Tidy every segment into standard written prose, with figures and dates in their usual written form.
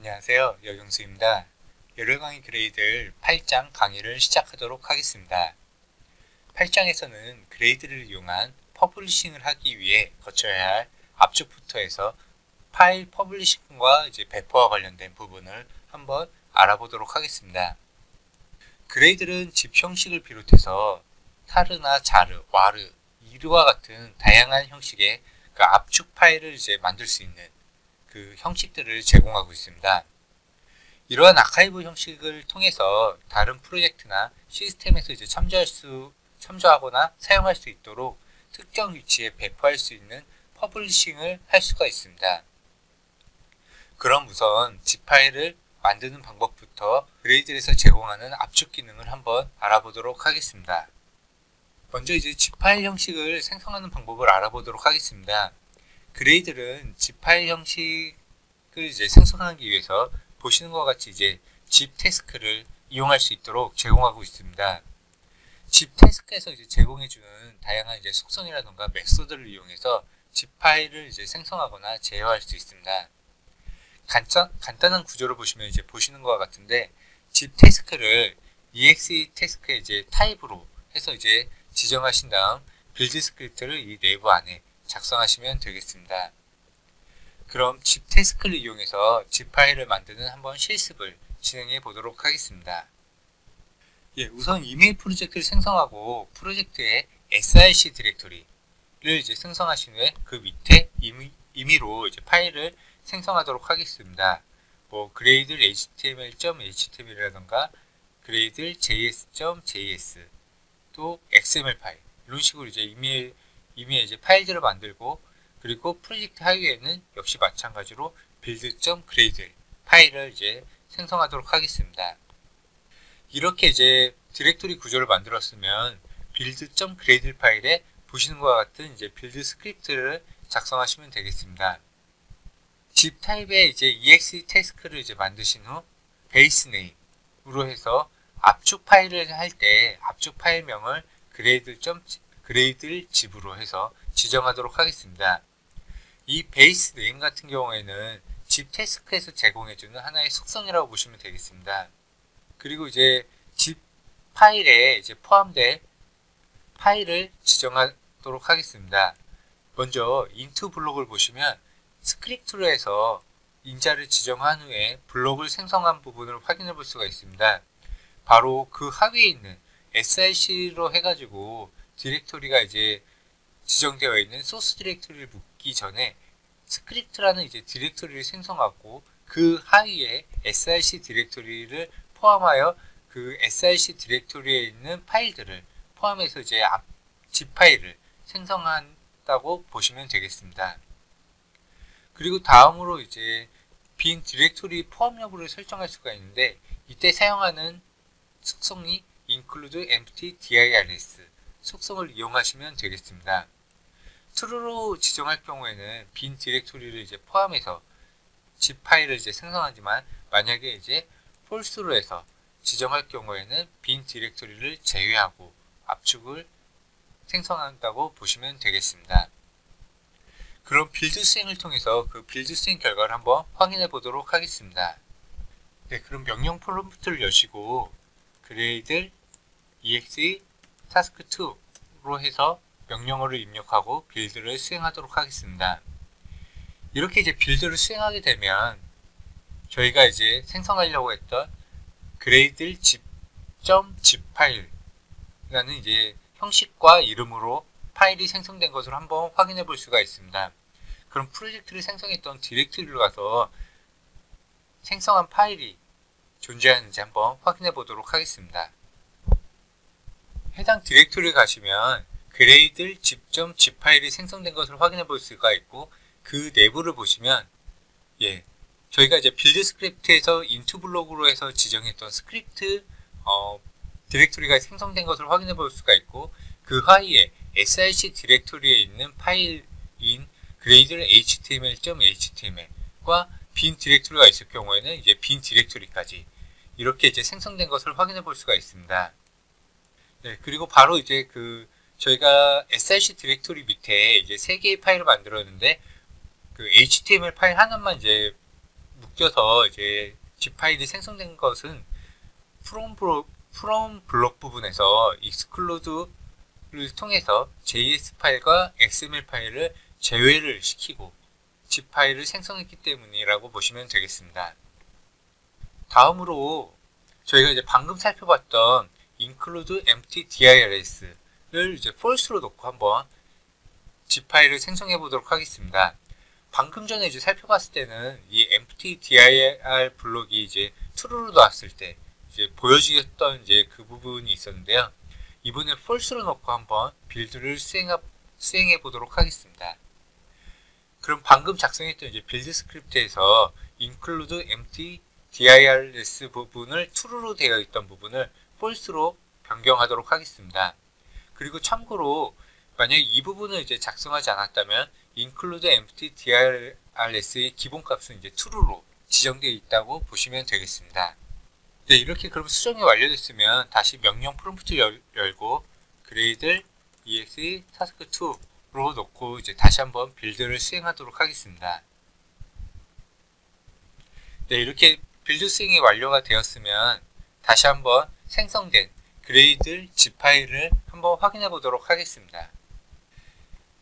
안녕하세요. 여경수입니다. 열혈 강의 그레이드 8장 강의를 시작하도록 하겠습니다. 8장에서는 그레이드를 이용한 퍼블리싱을 하기 위해 거쳐야 할 압축부터 해서 파일 퍼블리싱과 배포와 관련된 부분을 한번 알아보도록 하겠습니다. 그레이드는 집 형식을 비롯해서 타르나 자르, 와르, 이르와 같은 다양한 형식의 그 압축 파일을 만들 수 있는 그 형식들을 제공하고 있습니다. 이러한 아카이브 형식을 통해서 다른 프로젝트나 시스템에서 참조하거나 사용할 수 있도록 특정 위치에 배포할 수 있는 퍼블리싱을 할 수가 있습니다. 그럼 우선 zip 파일을 만드는 방법부터 그레이드에서 제공하는 압축 기능을 한번 알아보도록 하겠습니다. 먼저 zip 파일 형식을 생성하는 방법을 알아보도록 하겠습니다. 그레이드는 zip 파일 형식을 생성하기 위해서 보시는 것과 같이 zip 태스크를 이용할 수 있도록 제공하고 있습니다. zip 태스크에서 제공해주는 다양한 속성이라던가 메소드를 이용해서 zip 파일을 생성하거나 제어할 수 있습니다. 간단한 구조를 보시면 보시는 것과 같은데 zip 태스크를 exe 태스크의 타입으로 해서 지정하신 다음 빌드 스크립트를 이 내부 안에 작성하시면 되겠습니다. 그럼 zip 태스크를 이용해서 zip 파일을 만드는 한번 실습을 진행해 보도록 하겠습니다. 우선 이메일 프로젝트를 생성하고 프로젝트의 src 디렉토리를 생성하신 후에 그 밑에 임의로 파일을 생성하도록 하겠습니다. 그레이드 html.html이라던가 그레이드 js.js 또 xml 파일 이런 식으로 임의의 파일들을 만들고 그리고 프로젝트 하위에는 역시 마찬가지로 build.grade 파일을 생성하도록 하겠습니다. 이렇게 디렉토리 구조를 만들었으면 build.grade 파일에 보시는 것과 같은 빌드 스크립트를 작성하시면 되겠습니다. zip 타입의 exe 태스크를 만드신 후 베이스 네임으로 해서 압축 파일을 할 때 압축 파일명을 그레이드 zip으로 해서 지정하도록 하겠습니다. 이 베이스 네임 같은 경우에는 zip 태스크에서 제공해주는 하나의 속성이라고 보시면 되겠습니다. 그리고 zip 파일에 포함될 파일을 지정하도록 하겠습니다. 먼저 int 블록을 보시면 스크립트로 해서 인자를 지정한 후에 블록을 생성한 부분을 확인해 볼 수가 있습니다. 바로 그 하위에 있는 src로 해가지고 디렉토리가 지정되어 있는 소스 디렉토리를 묻기 전에 스크립트라는 디렉토리를 생성하고 그 하위에 src 디렉토리를 포함하여 그 src 디렉토리에 있는 파일들을 포함해서 zip 파일을 생성한다고 보시면 되겠습니다. 그리고 다음으로 빈 디렉토리 포함 여부를 설정할 수가 있는데 이때 사용하는 속성이 include empty dirs 속성을 이용하시면 되겠습니다. true로 지정할 경우에는 빈 디렉토리를 포함해서 zip 파일을 생성하지만 만약에 false로 해서 지정할 경우에는 빈 디렉토리를 제외하고 압축을 생성한다고 보시면 되겠습니다. 그럼 빌드 수행을 통해서 그 빌드 수행 결과를 한번 확인해 보도록 하겠습니다. 그럼 명령 프롬프트를 여시고 그레이드 exe task2로 해서 명령어를 입력하고 빌드를 수행하도록 하겠습니다. 이렇게 빌드를 수행하게 되면 저희가 생성하려고 했던 그레이드 zip 파일이라는 형식과 이름으로 파일이 생성된 것을 한번 확인해 볼 수가 있습니다. 그럼 프로젝트를 생성했던 디렉토리로 가서 생성한 파일이 존재하는지 한번 확인해 보도록 하겠습니다. 해당 디렉토리에 가시면 그레이드 zip 파일이 생성된 것을 확인해 볼 수가 있고 그 내부를 보시면 저희가 빌드 스크립트에서 int 블록으로 해서 지정했던 스크립트 디렉토리가 생성된 것을 확인해 볼 수가 있고 그 하위에 src 디렉토리에 있는 파일인 그레이드 html.html과 빈 디렉토리가 있을 경우에는 빈 디렉토리까지 이렇게 생성된 것을 확인해 볼 수가 있습니다. 그리고 바로 저희가 src 디렉토리 밑에 3개의 파일을 만들었는데 그 HTML 파일 하나만 묶여서 이제 zip 파일이 생성된 것은 from 블록 부분에서 exclude를 통해서 JS 파일과 XML 파일을 제외를 시키고 zip 파일을 생성했기 때문이라고 보시면 되겠습니다. 다음으로 저희가 이제 방금 살펴봤던 include empty dirs를 이제 false로 놓고 한번 zip 파일을 생성해 보도록 하겠습니다. 방금 전에 이제 살펴봤을 때는 이 empty dir 블록이 이제 true로 나왔을 때 이제 보여주셨던 이제 그 부분이 있었는데요. 이번에 false로 놓고 한번 빌드를 수행해 보도록 하겠습니다. 그럼 방금 작성했던 이제 빌드 스크립트에서 include empty dirs 부분을 true로 되어 있던 부분을 false로 변경하도록 하겠습니다. 그리고 참고로 만약 이 부분을 이제 작성하지 않았다면 include empty dirs의 기본값은 이제 true로 지정되어 있다고 보시면 되겠습니다. 네, 이렇게 그럼 수정이 완료됐으면 다시 명령 프롬프트 열고 gradle exe task2로 놓고 이제 다시 한번 빌드를 수행하도록 하겠습니다. 네, 이렇게 빌드 수행이 완료가 되었으면 다시 한번 생성된 gradle zip 파일을 한번 확인해 보도록 하겠습니다.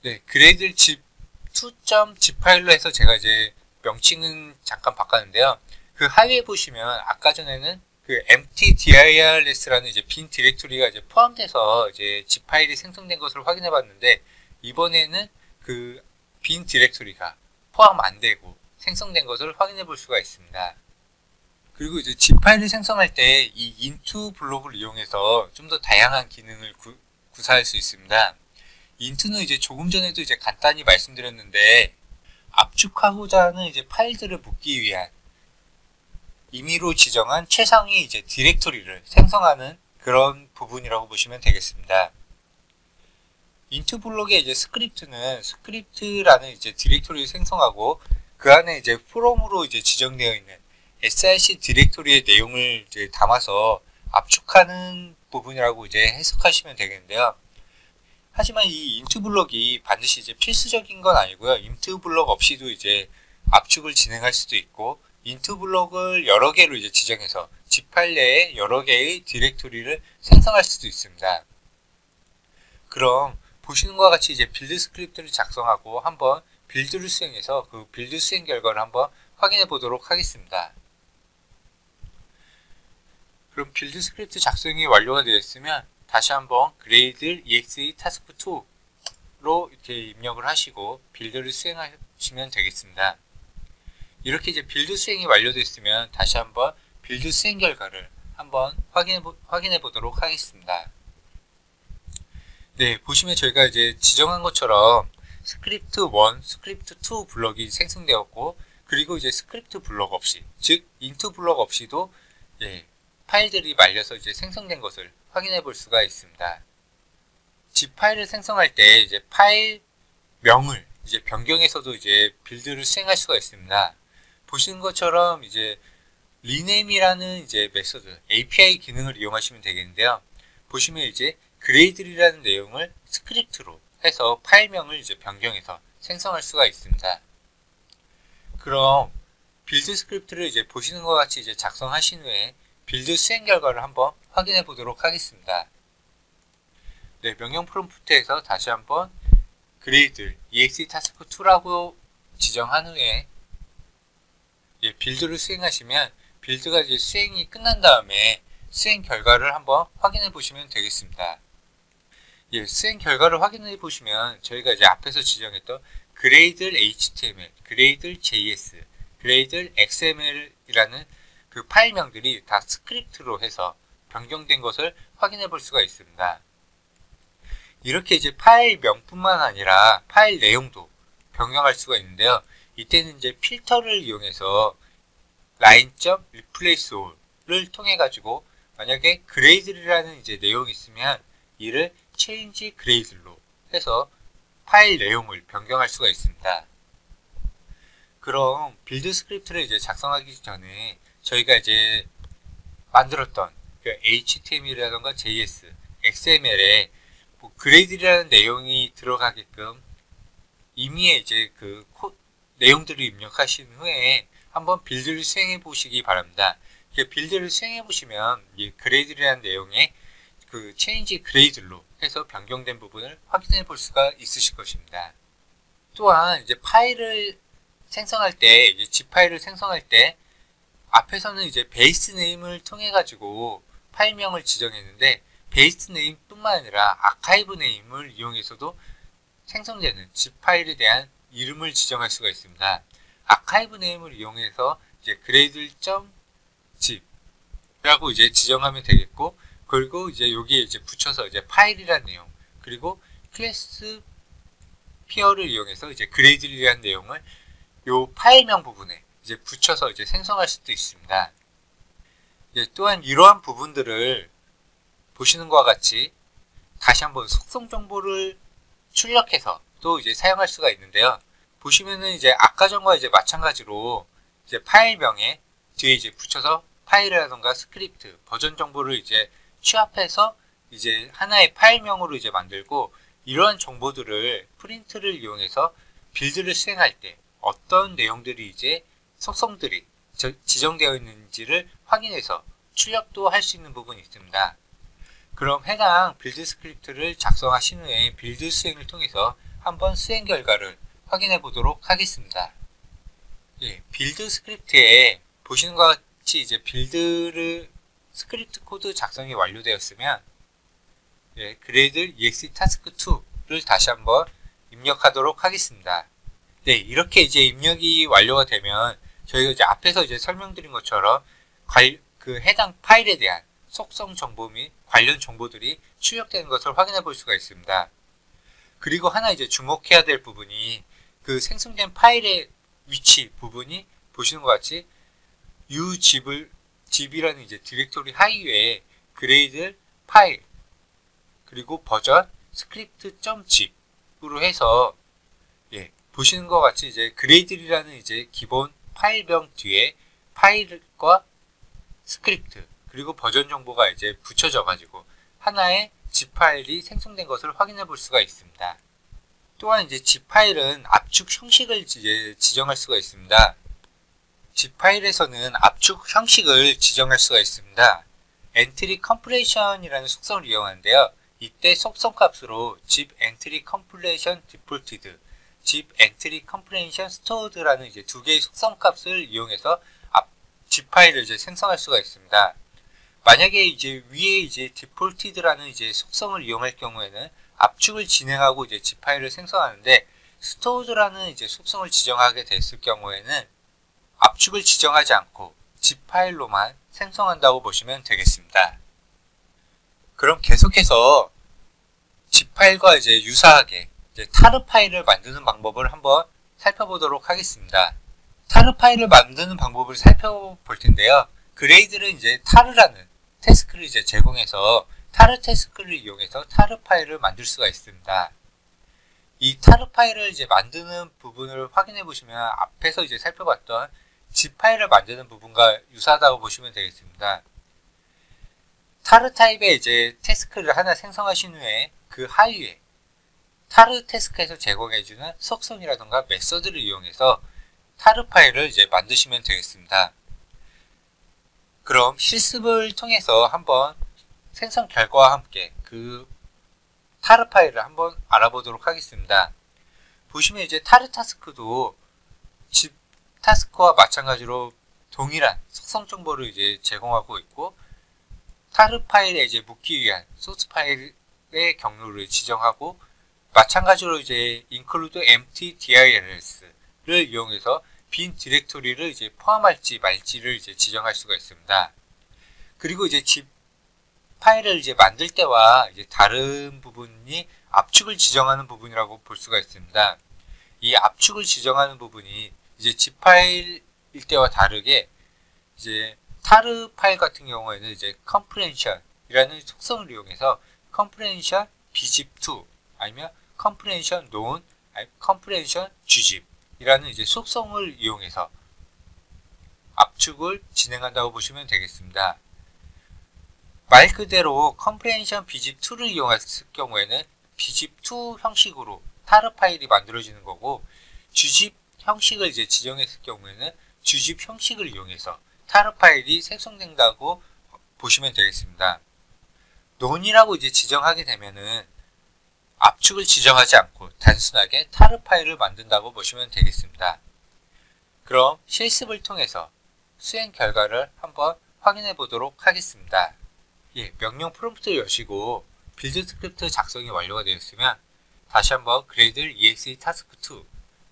네, gradle zip2.zip 파일로 해서 제가 이제 명칭은 잠깐 바꿨는데요. 그 하위에 보시면 아까 전에는 그 empty dirs라는 이제 빈 디렉토리가 이제 포함돼서 이제 zip 파일이 생성된 것을 확인해 봤는데, 이번에는 그 빈 디렉토리가 포함 안 되고 생성된 것을 확인해 볼 수가 있습니다. 그리고 이제 zip 파일을 생성할 때 이 into 블록을 이용해서 좀 더 다양한 기능을 구사할 수 있습니다. into는 이제 조금 전에도 이제 간단히 말씀드렸는데, 압축하고자 하는 이제 파일들을 묶기 위한 임의로 지정한 최상위 이제 디렉토리를 생성하는 그런 부분이라고 보시면 되겠습니다. into 블록의 이제 스크립트는 스크립트라는 이제 디렉토리를 생성하고 그 안에 이제 from으로 이제 지정되어 있는 src 디렉토리의 내용을 이제 담아서 압축하는 부분이라고 이제 해석하시면 되겠는데요. 하지만 이 into 블록이 반드시 이제 필수적인 건 아니고요. into 블록 없이도 이제 압축을 진행할 수도 있고, into 블록을 여러 개로 이제 지정해서 zip 파일 내에 여러 개의 디렉토리를 생성할 수도 있습니다. 그럼 보시는 것과 같이 이제 빌드 스크립트를 작성하고 한번 빌드를 수행해서 그 빌드 수행 결과를 한번 확인해 보도록 하겠습니다. 그럼 빌드 스크립트 작성이 완료가 되었으면 다시 한번 gradle exe task2로 이렇게 입력을 하시고 빌드를 수행하시면 되겠습니다. 이렇게 이제 빌드 수행이 완료됐으면 다시 한번 빌드 수행 결과를 한번 확인해 보도록 하겠습니다. 네, 보시면 저희가 이제 지정한 것처럼 스크립트 1, 스크립트 2 블럭이 생성되었고, 그리고 이제 스크립트 블럭 없이, 즉 into 블럭 없이도 파일들이 말려서 이제 생성된 것을 확인해 볼 수가 있습니다. zip 파일을 생성할 때 이제 파일 명을 이제 변경해서도 이제 빌드를 수행할 수가 있습니다. 보시는 것처럼 이제 rename이라는 이제 메소드, API 기능을 이용하시면 되겠는데요. 보시면 이제 gradle이라는 내용을 스크립트로 해서 파일명을 이제 변경해서 생성할 수가 있습니다. 그럼 빌드 스크립트를 이제 보시는 것 같이 이제 작성하신 후에 빌드 수행 결과를 한번 확인해 보도록 하겠습니다. 네, 명령 프롬프트에서 다시 한번 gradle exe task2라고 지정한 후에 빌드를 수행하시면 빌드가 이제 수행이 끝난 다음에 수행 결과를 한번 확인해 보시면 되겠습니다. 수행 결과를 확인해 보시면 저희가 이제 앞에서 지정했던 gradle html, gradle js, gradle xml이라는 그 파일명들이 다 스크립트로 해서 변경된 것을 확인해 볼 수가 있습니다. 이렇게 이제 파일명뿐만 아니라 파일 내용도 변경할 수가 있는데요. 이때는 이제 필터를 이용해서 line.replace all을 통해 가지고 만약에 gradle이라는 이제 내용이 있으면 이를 change gradle로 해서 파일 내용을 변경할 수가 있습니다. 그럼 빌드 스크립트를 이제 작성하기 전에 저희가 이제 만들었던 그 HTML이라던가 JS, XML에 gradle이라는 내용이 들어가게끔 임의의 이제 그 내용들을 입력하신 후에 한번 빌드를 수행해 보시기 바랍니다. 빌드를 수행해 보시면 이 그레이드라는 내용의 그 체인지 그레이드로 해서 변경된 부분을 확인해 볼 수가 있으실 것입니다. 또한 이제 파일을 생성할 때, 이제 zip 파일을 생성할 때 앞에서는 이제 베이스 네임을 통해 가지고 파일명을 지정했는데 베이스 네임 뿐만 아니라 아카이브 네임을 이용해서도 생성되는 zip 파일에 대한 이름을 지정할 수가 있습니다. 아카이브 네임을 이용해서 이제 gradle.zip 라고 이제 지정하면 되겠고, 그리고 이제 여기에 이제 붙여서 이제 파일이라는 내용, 그리고 클래스 피어를 이용해서 이제 gradle이라는 내용을 요 파일명 부분에 이제 붙여서 이제 생성할 수도 있습니다. 또한 이러한 부분들을 보시는 것과 같이 다시 한번 속성 정보를 출력해서 또 이제 사용할 수가 있는데요. 보시면은 이제 아까 전과 이제 마찬가지로 이제 파일명에 뒤에 이제 붙여서 파일이라던가 스크립트, 버전 정보를 이제 취합해서 이제 하나의 파일명으로 이제 만들고, 이러한 정보들을 프린트를 이용해서 빌드를 수행할 때 어떤 내용들이 이제 속성들이 지정되어 있는지를 확인해서 출력도 할 수 있는 부분이 있습니다. 그럼 해당 빌드 스크립트를 작성하신 후에 빌드 수행을 통해서 한번 수행 결과를 확인해 보도록 하겠습니다. 빌드 스크립트에 보시는 것 같이 이제 빌드를 스크립트 코드 작성이 완료되었으면 gradle exe task 2를 다시 한번 입력하도록 하겠습니다. 이렇게 이제 입력이 완료가 되면 저희가 이제 앞에서 이제 설명드린 것처럼 그 해당 파일에 대한 속성 정보 및 관련 정보들이 출력되는 것을 확인해 볼 수가 있습니다. 그리고 하나 이제 주목해야 될 부분이 그 생성된 파일의 위치 부분이 보시는 것 같이 zip이라는 이제 디렉토리 하위에 gradle 파일 그리고 버전 script.zip으로 해서 보시는 것 같이 이제 gradle이라는 이제 기본 파일명 뒤에 파일과 스크립트 그리고 버전 정보가 이제 붙여져 가지고 하나의 zip 파일이 생성된 것을 확인해 볼 수가 있습니다. 또한 이제 zip 파일은 압축 형식을 이제 지정할 수가 있습니다. zip 파일에서는 압축 형식을 지정할 수가 있습니다. entry compression이라는 속성을 이용하는데요. 이때 속성 값으로 zip entry compression defaulted, zip entry compression stored라는 이제 두 개의 속성 값을 이용해서 zip 파일을 이제 생성할 수가 있습니다. 만약에 이제 위에 이제 defaulted라는 이제 속성을 이용할 경우에는 압축을 진행하고 이제 zip 파일을 생성하는데, stored라는 이제 속성을 지정하게 됐을 경우에는 압축을 지정하지 않고 zip 파일로만 생성한다고 보시면 되겠습니다. 그럼 계속해서 zip 파일과 이제 유사하게 이제 타르 파일을 만드는 방법을 한번 살펴보도록 하겠습니다. 타르 파일을 만드는 방법을 살펴볼 텐데요. 그레이드는 이제 타르라는 태스크를 이제 제공해서 타르 태스크를 이용해서 타르 파일을 만들 수가 있습니다. 이 타르 파일을 이제 만드는 부분을 확인해 보시면 앞에서 이제 살펴봤던 zip 파일을 만드는 부분과 유사하다고 보시면 되겠습니다. 타르 타입의 이제 태스크를 하나 생성하신 후에 그 하위에 타르 태스크에서 제공해주는 속성이라던가 메서드를 이용해서 타르 파일을 이제 만드시면 되겠습니다. 그럼 실습을 통해서 한번 생성 결과와 함께 그 타르 파일을 한번 알아보도록 하겠습니다. 보시면 이제 타르 타스크도 zip 타스크와 마찬가지로 동일한 속성 정보를 이제 제공하고 있고, 타르 파일에 이제 묻기 위한 소스 파일의 경로를 지정하고, 마찬가지로 이제 include empty dirs를 이용해서 빈 디렉토리를 이제 포함할지 말지를 이제 지정할 수가 있습니다. 그리고 이제 zip 파일을 이제 만들 때와 이제 다른 부분이 압축을 지정하는 부분이라고 볼 수가 있습니다. 이 압축을 지정하는 부분이 이제 zip 파일일 때와 다르게 이제 타르 파일 같은 경우에는 이제 comprehension이라는 속성을 이용해서 comprehension bzip2 아니면 comprehension known, comprehension gzip 이라는 이제 속성을 이용해서 압축을 진행한다고 보시면 되겠습니다. 말 그대로 comprehension bzip2를 이용했을 경우에는 bzip2 형식으로 타르 파일이 만들어지는 거고, gzip 형식을 이제 지정했을 경우에는 주집 형식을 이용해서 타르 파일이 생성된다고 보시면 되겠습니다. 논이라고 이제 지정하게 되면은 압축을 지정하지 않고 단순하게 타르 파일을 만든다고 보시면 되겠습니다. 그럼 실습을 통해서 수행 결과를 한번 확인해 보도록 하겠습니다. 명령 프롬프트를 여시고 빌드 스크립트 작성이 완료가 되었으면 다시 한번 그레이들 exe 타스크 2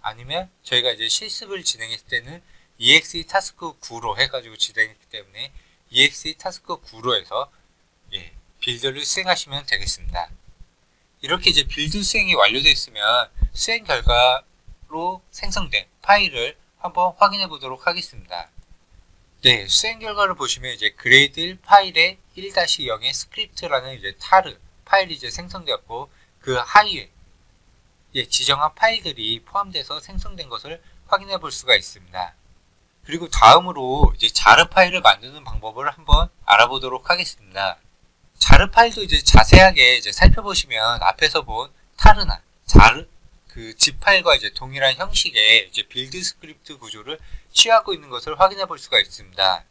아니면 저희가 이제 실습을 진행했을 때는 exe 타스크 9로 해가지고 진행했기 때문에 exe 타스크 9로 해서 빌드를 수행하시면 되겠습니다. 이렇게 이제 빌드 수행이 완료됐으면 수행 결과로 생성된 파일을 한번 확인해 보도록 하겠습니다. 수행 결과를 보시면 이제 그레이드 파일의 1-0의 스크립트라는 이제 타르 파일이 이제 생성되었고 그 하위에 지정한 파일들이 포함돼서 생성된 것을 확인해 볼 수가 있습니다. 그리고 다음으로 이제 자르 파일을 만드는 방법을 한번 알아보도록 하겠습니다. 자르 파일도 이제 자세하게 이제 살펴보시면 앞에서 본 타르나 자르 그 zip 파일과 이제 동일한 형식의 이제 빌드 스크립트 구조를 취하고 있는 것을 확인해 볼 수가 있습니다.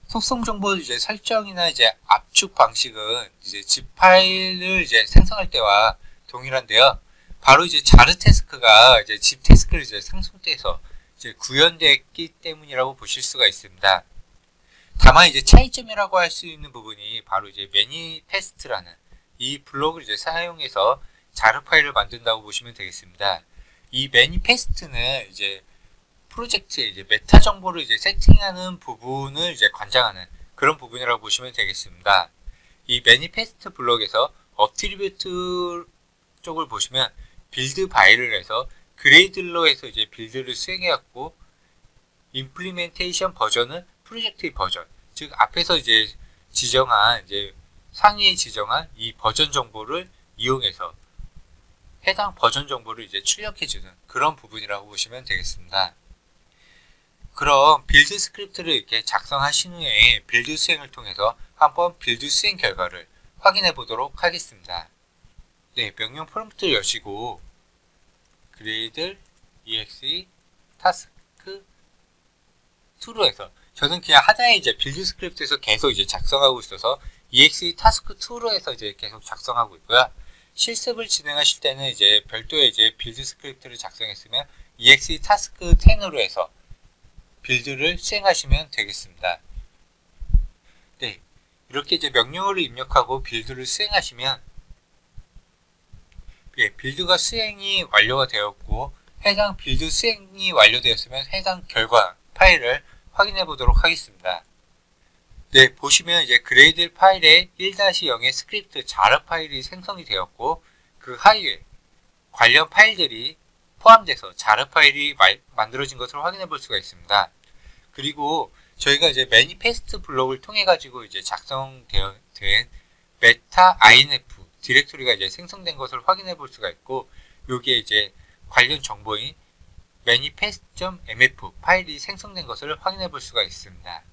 속성 정보 이제 설정이나 이제 압축 방식은 이제 zip 파일을 이제 생성할 때와 동일한데요. 바로 이제 자르 태스크가 이제 zip 태스크를 이제 상속돼서 이제 구현됐기 때문이라고 보실 수가 있습니다. 다만 이제 차이점이라고 할 수 있는 부분이 바로 이제 매니페스트라는 이 블록을 이제 사용해서 자르 파일을 만든다고 보시면 되겠습니다. 이 매니페스트는 이제 프로젝트의 이제 메타 정보를 이제 세팅하는 부분을 이제 관장하는 그런 부분이라고 보시면 되겠습니다. 이 매니페스트 블록에서 어트리뷰트 쪽을 보시면 빌드 바이를 해서 그레이들로 해서 이제 빌드를 수행해왔고 임플리멘테이션 버전은 프로젝트의 버전, 즉 앞에서 이제 지정한 이제 상위에 지정한 이 버전 정보를 이용해서 해당 버전 정보를 이제 출력해주는 그런 부분이라고 보시면 되겠습니다. 그럼 빌드 스크립트를 이렇게 작성하신 후에 빌드 수행을 통해서 한번 빌드 수행 결과를 확인해 보도록 하겠습니다. 명령 프롬프트를 여시고 그레이드 exe 타스크 2로 해서 저는 그냥 하나의 이제 빌드 스크립트에서 계속 이제 작성하고 있어서 exe 타스크 2로 해서 이제 계속 작성하고 있고요. 실습을 진행하실 때는 이제 별도의 이제 빌드 스크립트를 작성했으면 exe 타스크 10으로 해서 빌드를 수행하시면 되겠습니다. 이렇게 이제 명령어를 입력하고 빌드를 수행하시면 빌드가 수행이 완료가 되었고 해당 빌드 수행이 완료되었으면 해당 결과 파일을 확인해 보도록 하겠습니다. 보시면 이제 그레이드 파일의 1-0의 스크립트 자르 파일이 생성이 되었고 그 하위에 관련 파일들이 포함돼서 자르 파일이 만들어진 것을 확인해 볼 수가 있습니다. 그리고 저희가 이제 매니페스트 블록을 통해 가지고 이제 작성된 메타 inf 디렉토리가 이제 생성된 것을 확인해 볼 수가 있고 여기에 이제 관련 정보인 manifest.mf 파일이 생성된 것을 확인해 볼 수가 있습니다.